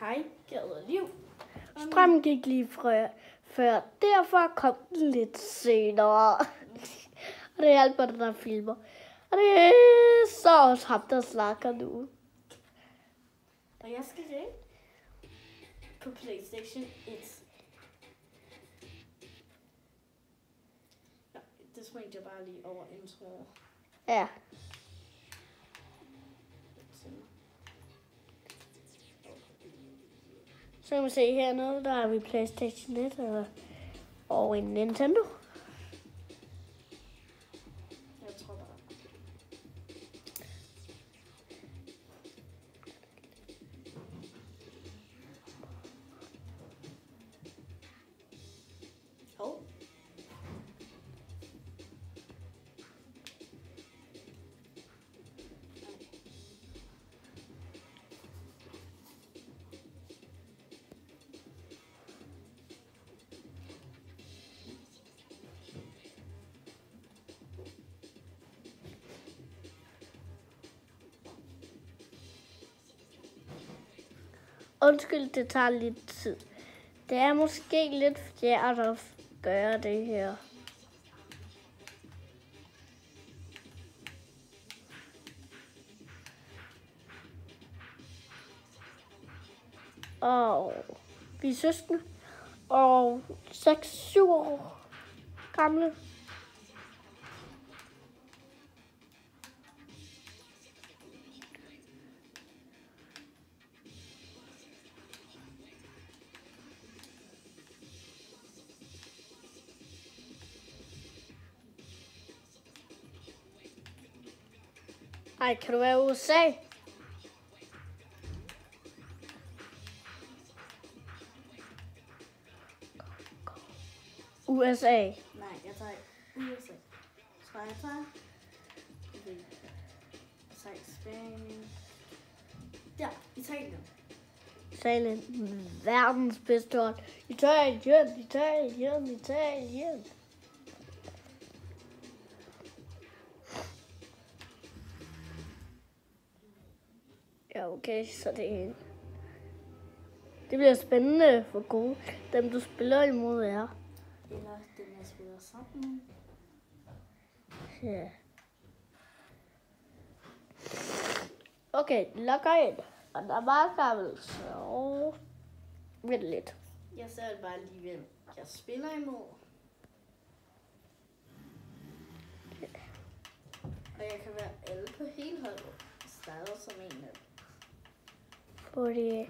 Hej, gade liv. Strømmen gik lige før. Derfor kom den lidt senere. Og det er alt, hvad der filmer. Og det er så også ham, der snakker nu. Og jeg skal se på PlayStation 1. Ja, det springte jeg bare lige over intro. Ja. Så kan man se hernede, der har vi PlayStation 1 og en Nintendo. Jeg tror bare. Hov. Undskyld, det tager lidt tid. Det er måske lidt fjert at gøre det her. Og vi er søskende. Og 6-7 år gamle. Ej, kan du være USA? USA. Nej, jeg tager USA. Så jeg tager Spanien. Ja, Italien. Italien. Verdens bedste hold. Italien. Ja, okay, så det bliver spændende for gode. Dem, du spiller imod, er. Eller dem, jeg spiller sammen. Ja. Okay, logger ind. Og der er meget gammel, så vent lidt. Jeg ser bare lige, hvem jeg spiller imod. Og jeg kan være alle på hele holdet. Stadig som en af dem. Fordi